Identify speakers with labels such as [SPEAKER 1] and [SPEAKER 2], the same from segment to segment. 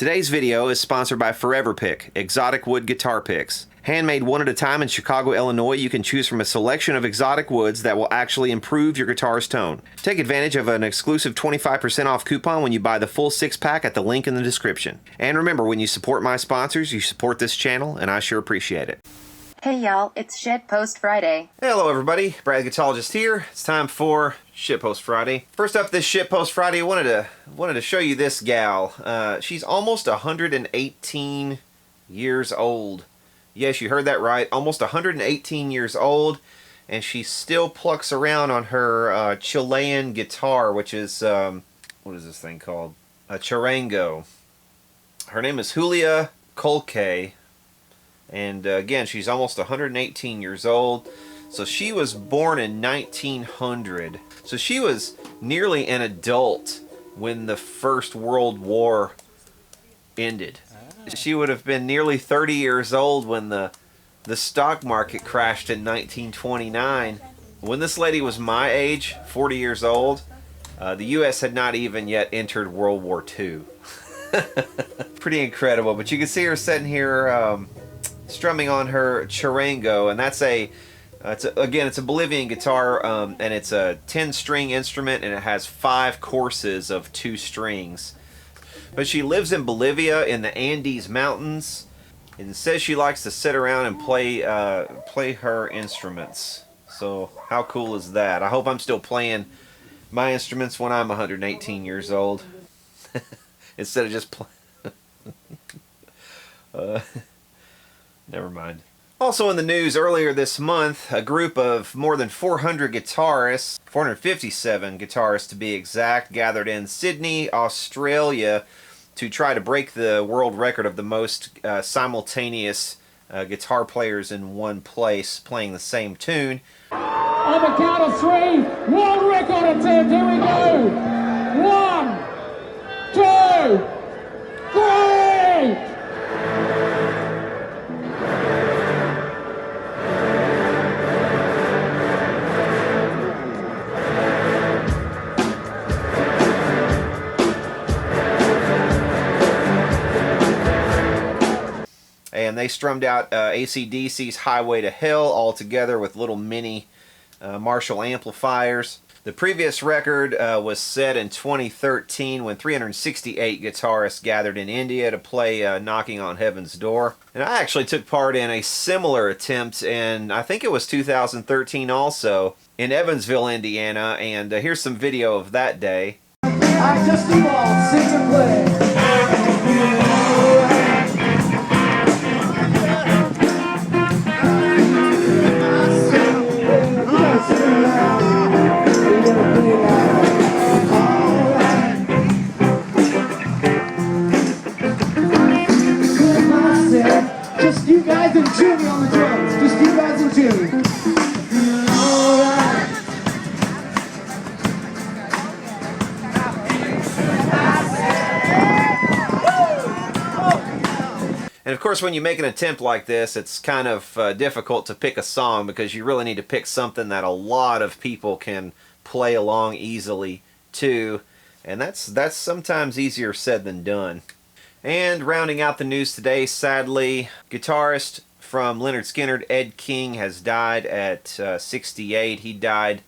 [SPEAKER 1] Today's video is sponsored by Forever Pick, exotic wood guitar picks. Handmade one at a time in Chicago, Illinois, you can choose from a selection of exotic woods that will actually improve your guitar's tone. Take advantage of an exclusive 25% off coupon when you buy the full 6-pack at the link in the description. And remember, when you support my sponsors, you support this channel, and I sure appreciate it.
[SPEAKER 2] Hey y'all, it's Shitpost Friday.
[SPEAKER 1] Hello everybody, Brad Guitologist here. It's time for Shitpost Friday. First up this Shitpost Friday, I wanted to show you this gal. She's almost 118 years old. Yes, you heard that right, almost 118 years old, and she still plucks around on her Chilean guitar, which is, what is this thing called? A charango. Her name is Julia Colque. And again, she's almost 118 years old. So she was born in 1900. So she was nearly an adult when the First World War ended. She would have been nearly 30 years old when the stock market crashed in 1929. When this lady was my age, 40 years old, the U.S. had not even yet entered World War II. Pretty incredible. But you can see her sitting here strumming on her charango, and that's again, it's a Bolivian guitar, and it's a 10-string instrument, and it has 5 courses of 2 strings. But she lives in Bolivia in the Andes Mountains, and says she likes to sit around and play her instruments. So how cool is that? I hope I'm still playing my instruments when I'm 118 years old instead of just playing. Never mind. Also in the news earlier this month, a group of more than 400 guitarists, 457 guitarists to be exact, gathered in Sydney, Australia to try to break the world record of the most simultaneous guitar players in one place playing the same tune.
[SPEAKER 3] On the count of 3, world record attempt, here we go! 1, 2, 3!
[SPEAKER 1] And they strummed out AC/DC's Highway to Hell all together with little mini Marshall amplifiers. The previous record was set in 2013 when 368 guitarists gathered in India to play Knocking on Heaven's Door. And I actually took part in a similar attempt in, I think it was 2013 also, in Evansville, Indiana. And here's some video of that day.
[SPEAKER 3] I just evolved, sing and play. Just you guys and Jimmy on the drums. Just you guys and Jimmy.
[SPEAKER 1] And of course, when you make an attempt like this, it's kind of difficult to pick a song because you really need to pick something that a lot of people can play along easily to, and that's sometimes easier said than done. And rounding out the news today, sadly, guitarist from Lynyrd Skynyrd, Ed King, has died at 68. He died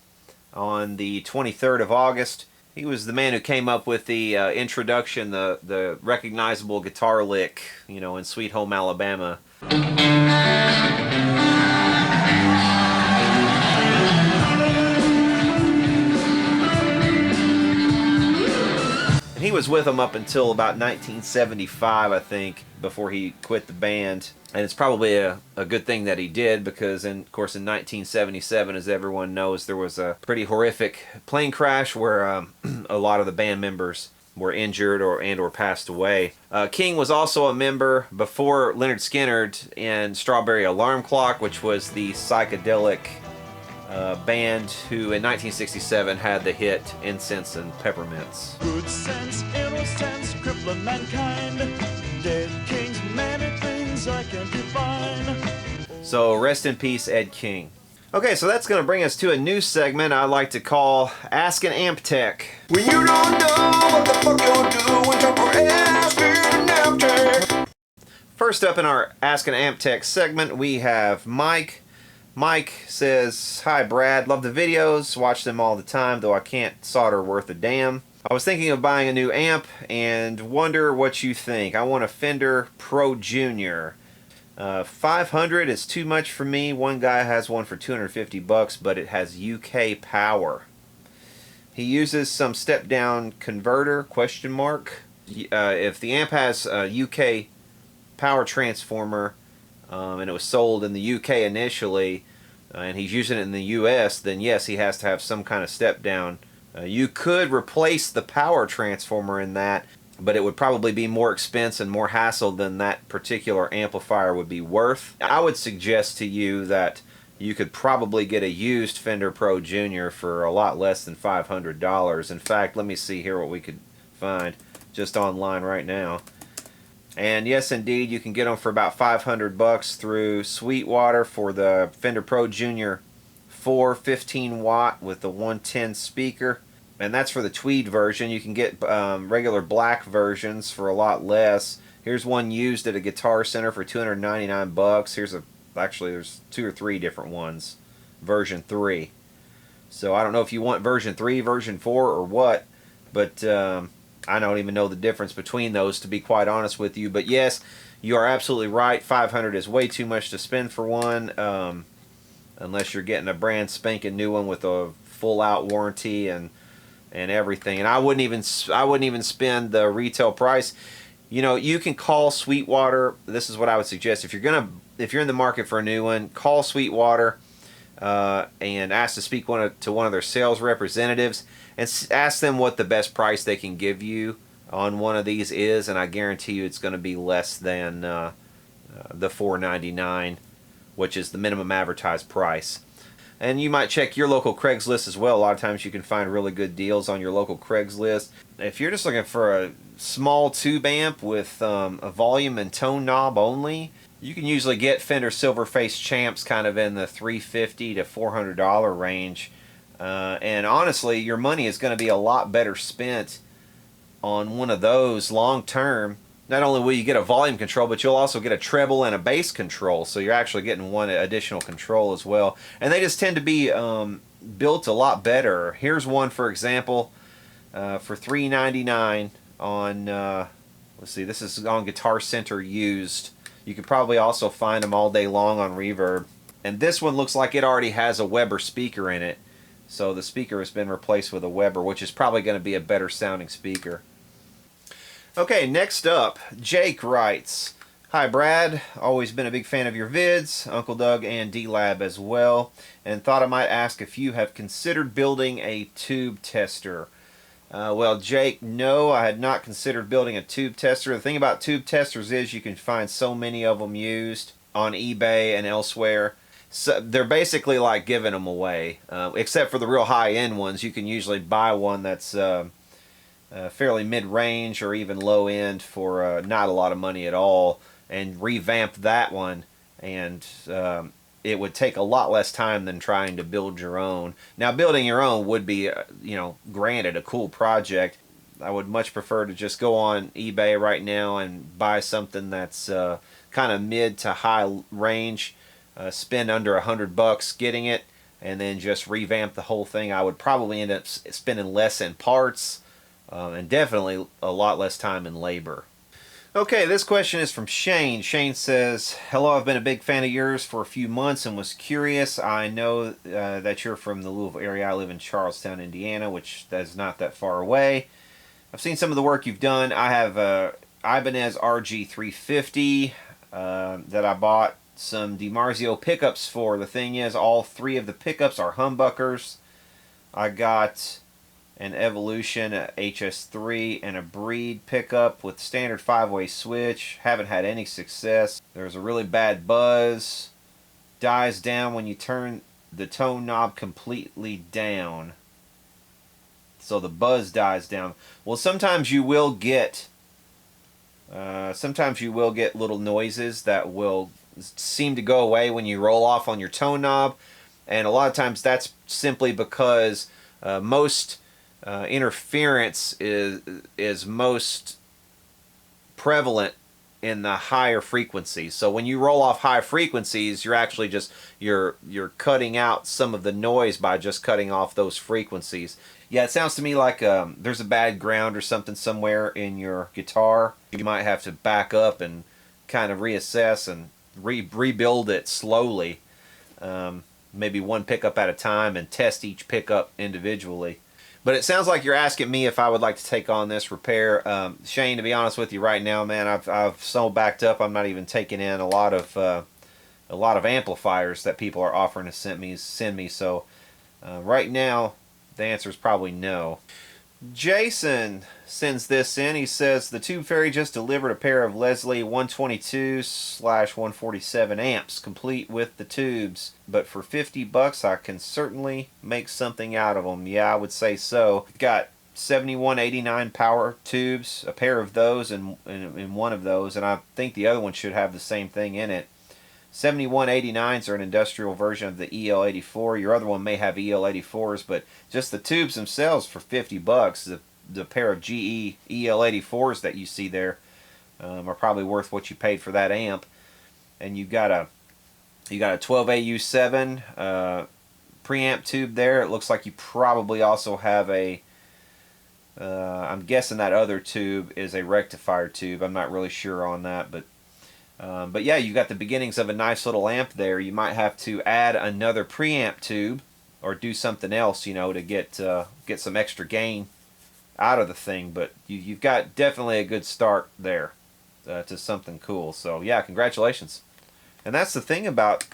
[SPEAKER 1] on the 23rd of August. He was the man who came up with the introduction, the recognizable guitar lick, you know, in Sweet Home Alabama. He was with them up until about 1975, I think, before he quit the band. And it's probably a good thing that he did because, of course, in 1977, as everyone knows, there was a pretty horrific plane crash where a lot of the band members were injured or passed away. King was also a member before Lynyrd Skynyrd in Strawberry Alarm Clock, which was the psychedelic band who in 1967 had the hit Incense and Peppermints.
[SPEAKER 4] Good sense, innocence, crippling mankind. Dead King's many things I can't define.
[SPEAKER 1] So rest in peace, Ed King. Okay, so that's going to bring us to a new segment I like to call Ask an Amp Tech.
[SPEAKER 5] When you don't know what the fuck you're doing, talk for asking an amp
[SPEAKER 1] First up in our Ask an Amp Tech segment, we have Mike. Mike says, "Hi Brad, love the videos, watch them all the time, though I can't solder worth a damn. I was thinking of buying a new amp and wonder what you think. I want a Fender Pro Jr. 500 is too much for me. One guy has one for 250 bucks, but it has UK power. He uses some step-down converter, question mark. If the amp has a UK power transformer, and it was sold in the UK initially, and he's using it in the US, then yes, he has to have some kind of step down. You could replace the power transformer in that, but it would probably be more expense and more hassle than that particular amplifier would be worth. I would suggest to you that you could probably get a used Fender Pro Jr. for a lot less than $500. In fact, let me see here what we could find just online right now. And yes, indeed, you can get them for about 500 bucks through Sweetwater for the Fender Pro Jr. 4 15 watt with the 110 speaker. And that's for the tweed version. You can get regular black versions for a lot less. Here's one used at a Guitar Center for 299 bucks. Actually, there's 2 or 3 different ones. Version 3. So I don't know if you want version 3, version 4, or what, but I don't even know the difference between those, to be quite honest with you. But yes, you are absolutely right. 500 is way too much to spend for one, unless you're getting a brand spanking new one with a full out warranty and everything. And I wouldn't even spend the retail price. You know, you can call Sweetwater. This is what I would suggest. If you're in the market for a new one, call Sweetwater and ask to speak to one of their sales representatives, and ask them what the best price they can give you on one of these is, and I guarantee you it's going to be less than the $499, which is the minimum advertised price. And you might check your local Craigslist as well. A lot of times you can find really good deals on your local Craigslist. If you're just looking for a small tube amp with a volume and tone knob only, you can usually get Fender Silverface Champs kind of in the $350 to $400 range. And honestly, your money is going to be a lot better spent on one of those long term. Not only will you get a volume control, but you'll also get a treble and a bass control. So you're actually getting one additional control as well. And they just tend to be built a lot better. Here's one, for example, for $399 on, let's see, this is on Guitar Center used. You could probably also find them all day long on Reverb. And this one looks like it already has a Weber speaker in it. So the speaker has been replaced with a Weber, which is probably going to be a better sounding speaker. Okay, next up, Jake writes, "Hi Brad, always been a big fan of your vids, Uncle Doug and D-Lab as well, and thought I might ask if you have considered building a tube tester." Well, Jake, no, I had not considered building a tube tester. The thing about tube testers is you can find so many of them used on eBay and elsewhere. So they're basically like giving them away, except for the real high-end ones. You can usually buy one that's fairly mid-range or even low-end for not a lot of money at all, and revamp that one, and it would take a lot less time than trying to build your own. Now, building your own would be, you know, granted, a cool project. I would much prefer to just go on eBay right now and buy something that's kind of mid to high range, spend under $100 getting it, and then just revamp the whole thing. I would probably end up spending less in parts, and definitely a lot less time in labor. Okay, this question is from Shane. Shane says, "Hello, I've been a big fan of yours for a few months and was curious. I know that you're from the Louisville area. I live in Charlestown, Indiana, which is not that far away. I've seen some of the work you've done. I have a Ibanez RG350 that I bought some DiMarzio pickups for. The thing is, all 3 of the pickups are humbuckers. I got an Evolution, a HS3, and a Breed pickup with standard 5-way switch. Haven't had any success. There's a really bad buzz. Dies down when you turn the tone knob completely down. So the buzz dies down. Well, sometimes you will get little noises that will seem to go away when you roll off on your tone knob, and a lot of times that's simply because most interference is most prevalent in the higher frequencies. So when you roll off high frequencies, you're actually just you're cutting out some of the noise by just cutting off those frequencies. Yeah, it sounds to me like there's a bad ground or something somewhere in your guitar. You might have to back up and kind of reassess and rebuild it slowly, maybe one pickup at a time, and test each pickup individually. But it sounds like you're asking me if I would like to take on this repair. Shane, to be honest with you right now, man, I've so backed up, I'm not even taking in a lot of amplifiers that people are offering to send me. So right now, the answer is probably no. Jason sends this in. He says, the Tube Fairy just delivered a pair of Leslie 122/147 amps, complete with the tubes. But for $50, I can certainly make something out of them. Yeah, I would say so. Got 7189 power tubes, a pair of those and one of those, and I think the other one should have the same thing in it. 7189s are an industrial version of the EL84. Your other one may have EL84s, but just the tubes themselves for $50, the pair of GE EL84s that you see there are probably worth what you paid for that amp. And you got a 12AU7 preamp tube there. It looks like you probably also have a I'm guessing that other tube is a rectifier tube. I'm not really sure on that, but yeah, you got the beginnings of a nice little amp there. You might have to add another preamp tube or do something else, you know, to get some extra gain out of the thing. But you've got definitely a good start there to something cool. So yeah, congratulations. And that's the thing about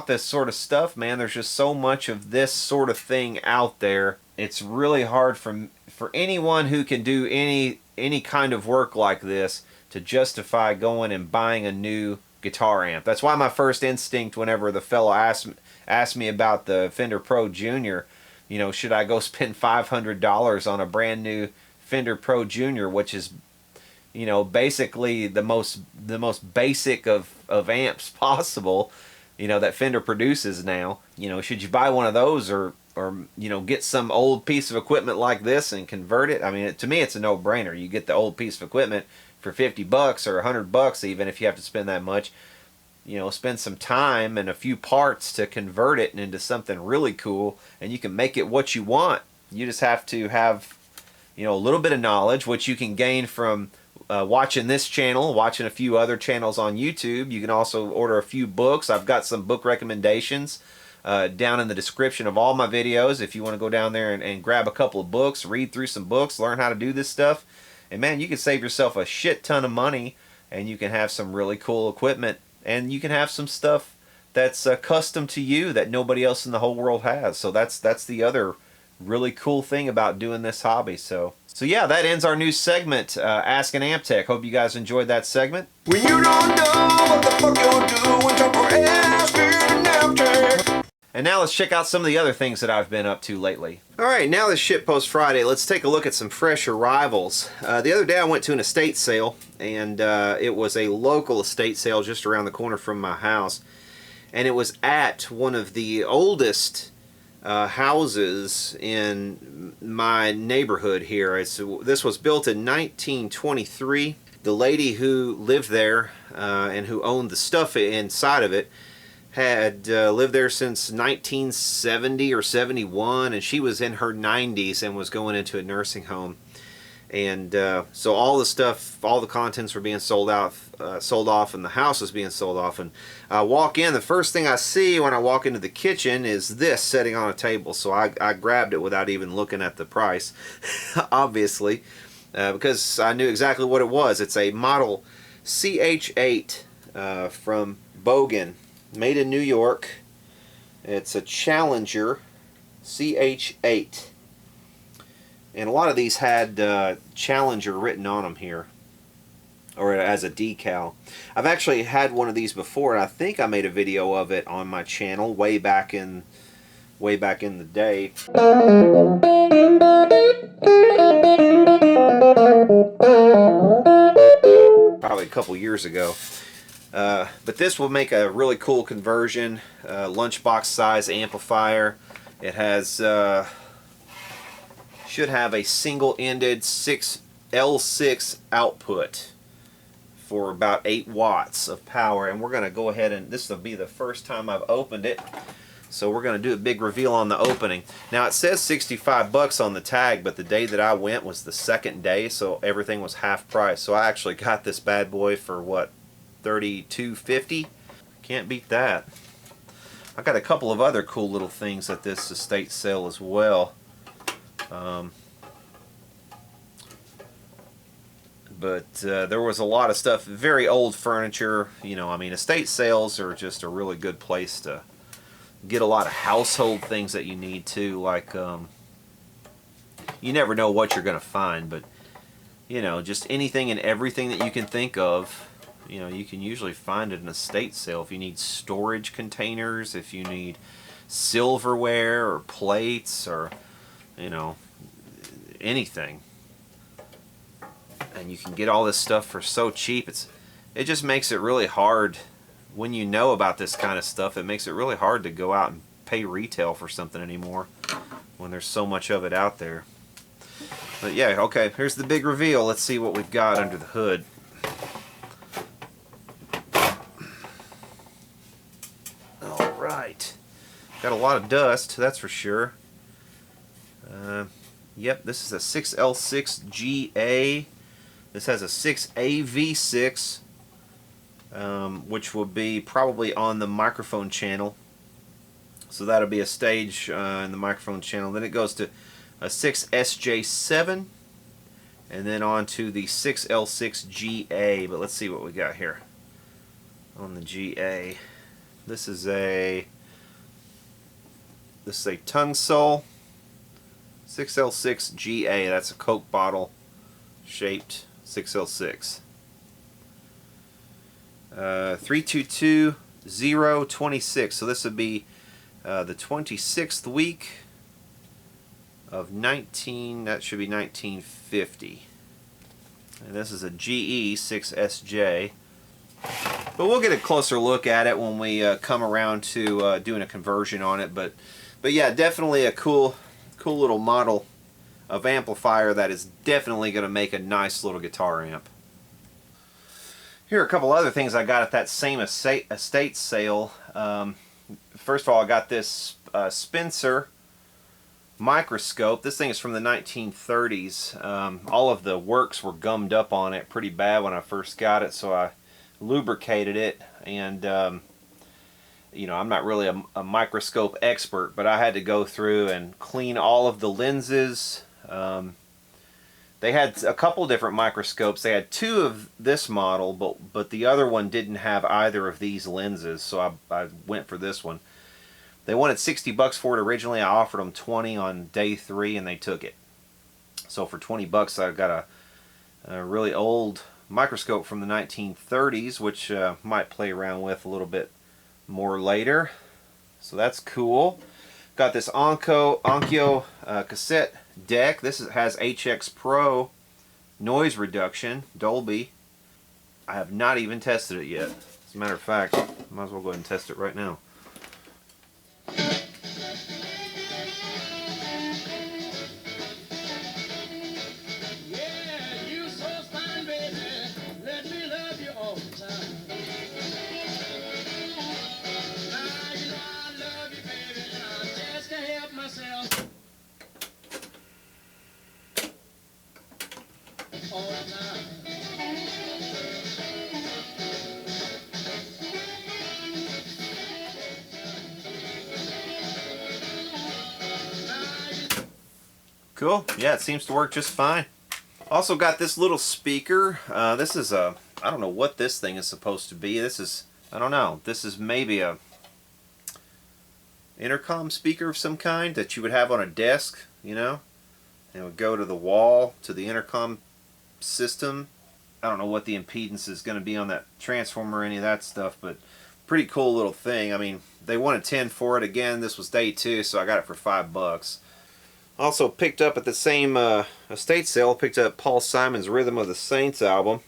[SPEAKER 1] this sort of stuff, man. There's just so much of this sort of thing out there. It's really hard for anyone who can do any kind of work like this to justify going and buying a new guitar amp. That's why my first instinct whenever the fellow asked me about the Fender Pro Jr., you know, should I go spend $500 on a brand new Fender Pro Jr., which is, you know, basically the most basic of amps possible, you know, that Fender produces now. You know, should you buy one of those or you know, get some old piece of equipment like this and convert it? I mean, to me, it's a no-brainer. You get the old piece of equipment for $50 or $100, even if you have to spend that much. You know, spend some time and a few parts to convert it into something really cool, and you can make it what you want. You just have to have, you know, a little bit of knowledge, which you can gain from watching this channel, watching a few other channels on YouTube. You can also order a few books. I've got some book recommendations down in the description of all my videos. If you want to go down there and grab a couple of books, read through some books, learn how to do this stuff, and man, you can save yourself a shit ton of money, and you can have some really cool equipment, and you can have some stuff that's custom to you that nobody else in the whole world has. So that's the other really cool thing about doing this hobby. So yeah, that ends our new segment, Ask an Amp Tech. Hope you guys enjoyed that segment.
[SPEAKER 5] When you don't know what the fuck you're doing, time for Ask an Amp Tech.
[SPEAKER 1] And now let's check out some of the other things that I've been up to lately. Alright, now this Shitpost Friday, let's take a look at some fresh arrivals. The other day I went to an estate sale, and it was a local estate sale just around the corner from my house. And it was at one of the oldest houses in my neighborhood here. This was built in 1923. The lady who lived there and who owned the stuff inside of it had lived there since 1970 or 71, and she was in her 90s and was going into a nursing home. And so all the stuff, all the contents were being sold off, and the house was being sold off. And I walk in, the first thing I see when I walk into the kitchen is this sitting on a table. So I grabbed it without even looking at the price, obviously, because I knew exactly what it was. It's a model CH8 from Bogen, made in New York. It's a Challenger CH8. And a lot of these had Challenger written on them here, or as a decal. I've actually had one of these before, and I think I made a video of it on my channel way back in the day. Probably a couple years ago. But this will make a really cool conversion, lunchbox size amplifier. It has should have a single-ended L6 output for about 8 watts of power, and we're going to go ahead and this will be the first time I've opened it, so we're going to do a big reveal on the opening. Now it says 65 bucks on the tag, but the day that I went was the second day, so everything was half price. So I actually got this bad boy for what, $32.50? Can't beat that. I got a couple of other cool little things at this estate sale as well. But there was a lot of stuff, very old furniture. You know, I mean, estate sales are just a really good place to get a lot of household things that you need too. Like, you never know what you're going to find, but, you know, just anything and everything that you can think of, you know, you can usually find at an estate sale. If you need storage containers, if you need silverware or plates or, you know, anything. And you can get all this stuff for so cheap. It just makes it really hard when you know about this kind of stuff. It makes it really hard to go out and pay retail for something anymore when there's so much of it out there. But yeah, okay, here's the big reveal. Let's see what we've got under the hood. All right, got a lot of dust, that's for sure. Yep, this is a 6L6GA. This has a 6AV6, which will be probably on the microphone channel. So that'll be a stage in the microphone channel. Then it goes to a 6SJ7, and then on to the 6L6GA. But let's see what we got here on the GA. This is a tongue sole 6L6GA. That's a Coke bottle shaped 6L6. 322026. So this would be the 26th week of 19. That should be 1950. And this is a GE 6SJ. But we'll get a closer look at it when we come around to doing a conversion on it. But yeah, definitely a cool little model of amplifier that is definitely going to make a nice little guitar amp. Here are a couple other things I got at that same estate sale. First of all, I got this Spencer microscope. This thing is from the 1930s. All of the works were gummed up on it pretty bad when I first got it, so I lubricated it. And you know, I'm not really a microscope expert, but I had to go through and clean all of the lenses. They had a couple different microscopes. They had 2 of this model, but the other one didn't have either of these lenses, so I went for this one. They wanted 60 bucks for it originally. I offered them 20 on day 3, and they took it. So for 20 bucks, I got a really old microscope from the 1930s, which might play around with a little bit more later. So that's cool. Got this Onkyo cassette deck. This has HX Pro noise reduction, Dolby. I have not even tested it yet. As a matter of fact, might as well go ahead and test it right now. Cool. Yeah, it seems to work just fine. Also got this little speaker. This is a, I don't know what this thing is supposed to be. This is, I don't know. This is maybe a intercom speaker of some kind that you would have on a desk, you know? And it would go to the wall, to the intercom system. I don't know what the impedance is going to be on that transformer or any of that stuff, but pretty cool little thing. I mean, they wanted 10 for it. Again, this was day 2, so I got it for $5. Also picked up at the same estate sale, picked up Paul Simon's Rhythm of the Saints album.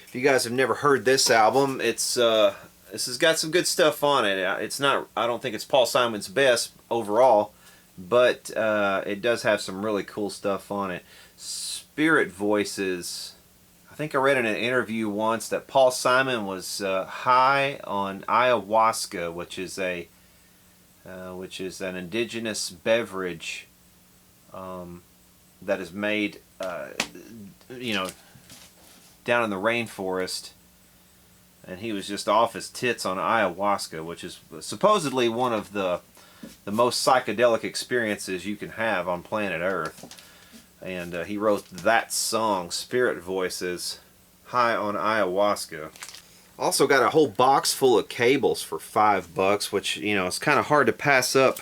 [SPEAKER 1] If you guys have never heard this album, it's this has got some good stuff on it. It's not, I don't think it's Paul Simon's best overall, but it does have some really cool stuff on it. Spirit Voices, I think I read in an interview once that Paul Simon was high on ayahuasca, which is an indigenous beverage that is made, you know, down in the rainforest, and he was just off his tits on ayahuasca, which is supposedly one of the most psychedelic experiences you can have on planet Earth. And he wrote that song, Spirit Voices, high on ayahuasca. Also got a whole box full of cables for $5, which, you know, it's kind of hard to pass up,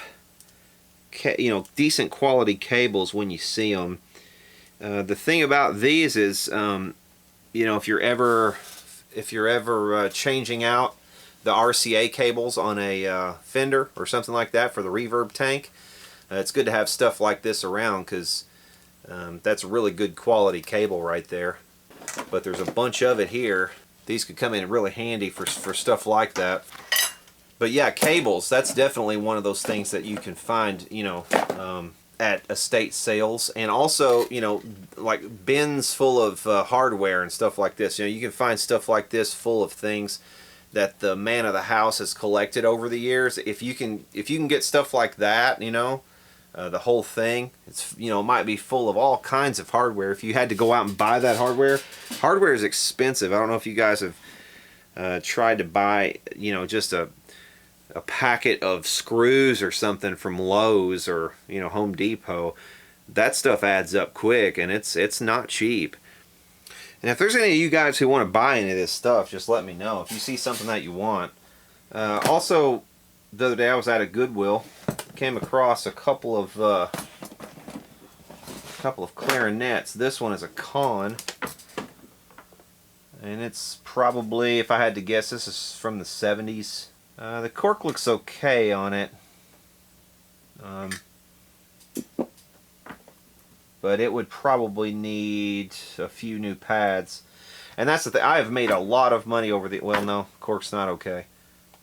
[SPEAKER 1] you know, decent quality cables when you see them. The thing about these is, you know, if you're ever changing out the RCA cables on a Fender or something like that for the reverb tank, it's good to have stuff like this around, because that's a really good quality cable right there. But there's a bunch of it here. These could come in really handy for stuff like that. But yeah, cables, that's definitely one of those things that you can find, you know, at estate sales. And also, you know, like bins full of hardware and stuff like this. You know, you can find stuff like this full of things that the man of the house has collected over the years. If you can get stuff like that, you know, the whole thing, it's, you know, might be full of all kinds of hardware. If you had to go out and buy that hardware is expensive. I don't know if you guys have tried to buy, you know, just a packet of screws or something from Lowe's or, you know, Home Depot. That stuff adds up quick, and it's not cheap. And if there's any of you guys who want to buy any of this stuff, just let me know if you see something that you want. Also, the other day I was at a Goodwill, came across a couple of clarinets. This one is a Con, and it's probably, if I had to guess, this is from the 70s. The cork looks okay on it, but it would probably need a few new pads. And that's the thing, I have made a lot of money over the, well, no, cork's not okay.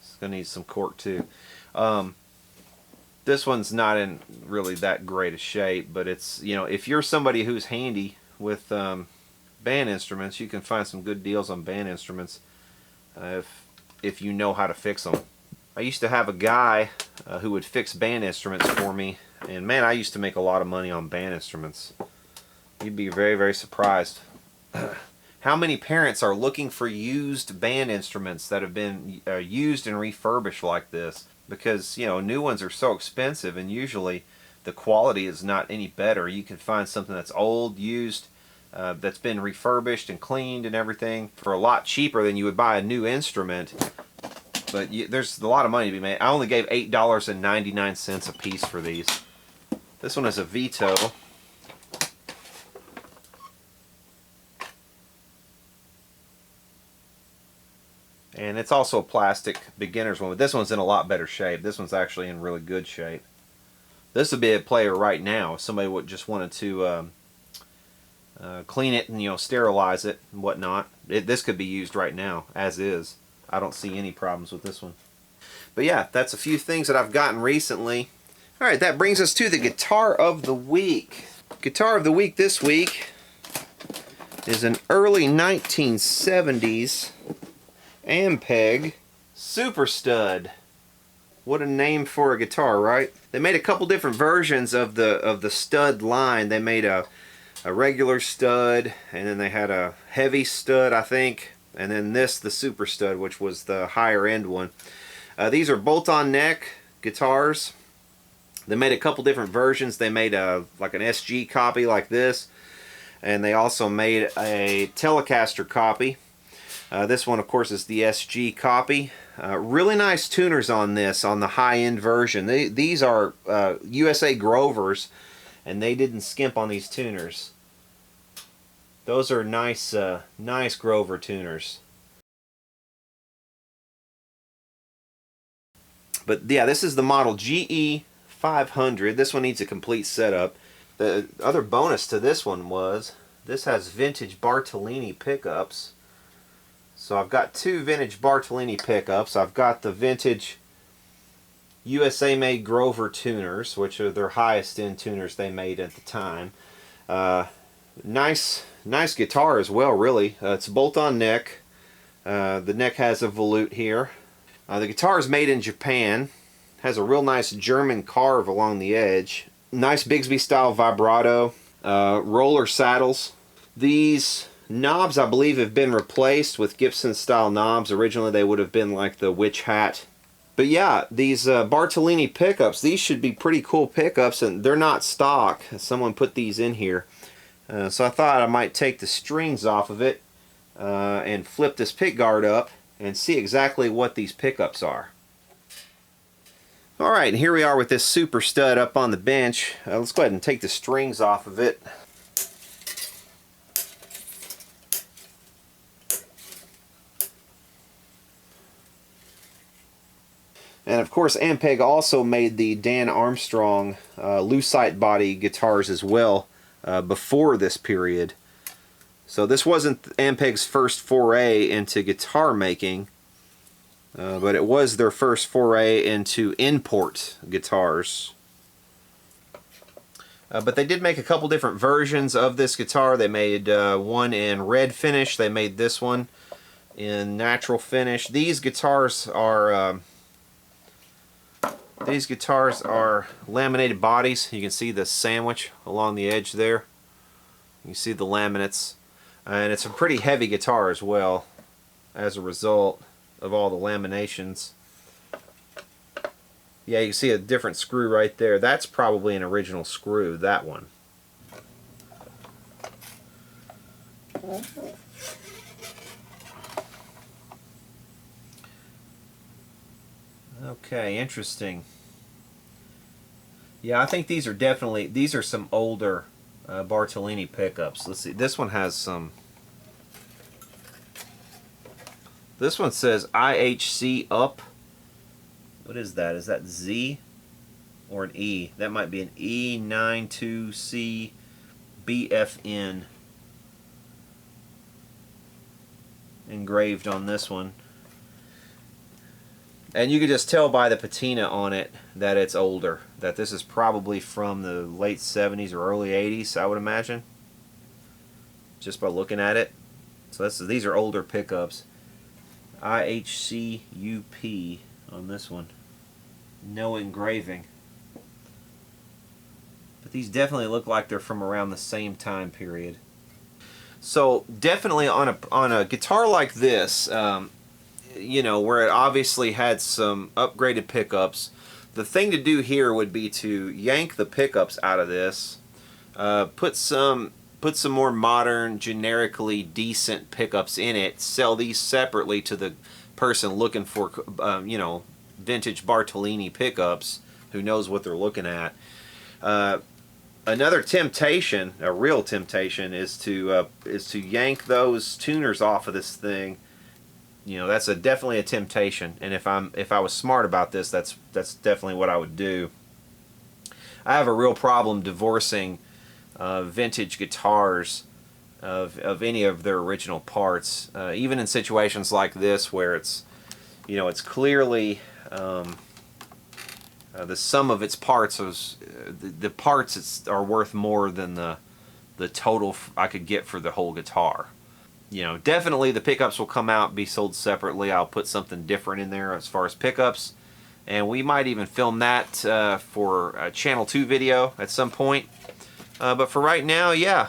[SPEAKER 1] It's gonna need some cork too. This one's not in really that great a shape, but it's, you know, if you're somebody who's handy with band instruments, you can find some good deals on band instruments if you know how to fix them. I used to have a guy who would fix band instruments for me, and man, I used to make a lot of money on band instruments. You'd be very, very surprised. How many parents are looking for used band instruments that have been used and refurbished like this? Because, you know, new ones are so expensive, and usually the quality is not any better. You can find something that's old, used, that's been refurbished and cleaned and everything for a lot cheaper than you would buy a new instrument. But there's a lot of money to be made. I only gave $8.99 a piece for these. This one is a Vito. And it's also a plastic beginner's one, but this one's in a lot better shape. This one's actually in really good shape. This would be a player right now if somebody would just wanted to clean it and, you know, sterilize it and whatnot. This could be used right now as is. I don't see any problems with this one. But yeah, that's a few things that I've gotten recently. All right, that brings us to the guitar of the week. Guitar of the week this week is an early 1970s Ampeg Super Stud. What a name for a guitar, right? They made a couple different versions of the stud line. They made a regular stud, and then they had a heavy stud, I think, and then this, the Super Stud, which was the higher end one. These are bolt-on neck guitars. They made a couple different versions. They made like an SG copy like this, and they also made a Telecaster copy. This one, of course, is the SG copy. Really nice tuners on this, on the high-end version. These are USA Grovers, and they didn't skimp on these tuners. Those are nice, nice Grover tuners. But yeah, this is the model GE500. This one needs a complete setup. The other bonus to this one was this has vintage Bartolini pickups. So I've got two vintage Bartolini pickups. I've got the vintage USA made Grover tuners, which are their highest end tuners they made at the time. Nice nice guitar as well, really. It's a bolt-on neck. The neck has a volute here. The guitar is made in Japan. Has a real nice German carve along the edge. Nice Bigsby style vibrato. Roller saddles. These knobs, I believe, have been replaced with Gibson style knobs. Originally they would have been like the witch hat. But yeah, these Bartolini pickups, these should be pretty cool pickups, and they're not stock. Someone put these in here. So I thought I might take the strings off of it and flip this pick guard up and see exactly what these pickups are. Alright, and here we are with this super stud up on the bench. Let's go ahead and take the strings off of it. And of course, Ampeg also made the Dan Armstrong lucite body guitars as well before this period. So this wasn't Ampeg's first foray into guitar making, but it was their first foray into import guitars. But they did make a couple different versions of this guitar. They made one in red finish. They made this one in natural finish. These guitars are laminated bodies. You can see the sandwich along the edge there. You see the laminates. And it's a pretty heavy guitar as well as a result of all the laminations. Yeah, you can see a different screw right there. That's probably an original screw, that one. Okay, interesting. Yeah, I think these are some older Bartolini pickups. Let's see, this one has some. This one says IHC up. What is that? Is that Z or an E? That might be an E92C BFN engraved on this one. And you can just tell by the patina on it that it's older. That this is probably from the late 70s or early 80s, I would imagine. Just by looking at it. So these are older pickups. IHC UP on this one. No engraving. But these definitely look like they're from around the same time period. So definitely on a guitar like this, you know, where it obviously had some upgraded pickups, the thing to do here would be to yank the pickups out of this, put some more modern, generically decent pickups in it, sell these separately to the person looking for, you know, vintage Bartolini pickups, who knows what they're looking at. Another temptation, a real temptation, is to yank those tuners off of this thing. You know, that's definitely a temptation, and if I was smart about this, that's definitely what I would do. I have a real problem divorcing vintage guitars of any of their original parts, even in situations like this where it's, you know, it's clearly the sum of its parts is the parts are worth more than the total I could get for the whole guitar. You know, definitely the pickups will come out, be sold separately. I'll put something different in there as far as pickups, and we might even film that for a Channel 2 video at some point. But for right now, yeah,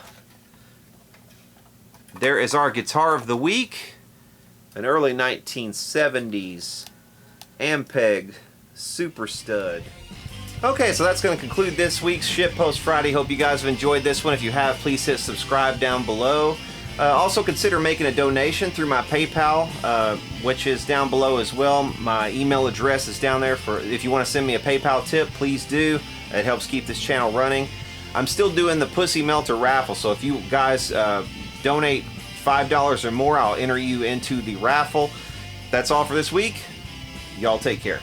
[SPEAKER 1] there is our guitar of the week, an early 1970s Ampeg Super Stud. Okay, so that's going to conclude this week's Shitpost Friday. Hope you guys have enjoyed this one. If you have, please hit subscribe down below. Also consider making a donation through my PayPal, which is down below as well. My email address is down there. For if you want to send me a PayPal tip, please do. It helps keep this channel running. I'm still doing the Pussy Melter raffle, so if you guys donate $5 or more, I'll enter you into the raffle. That's all for this week. Y'all take care.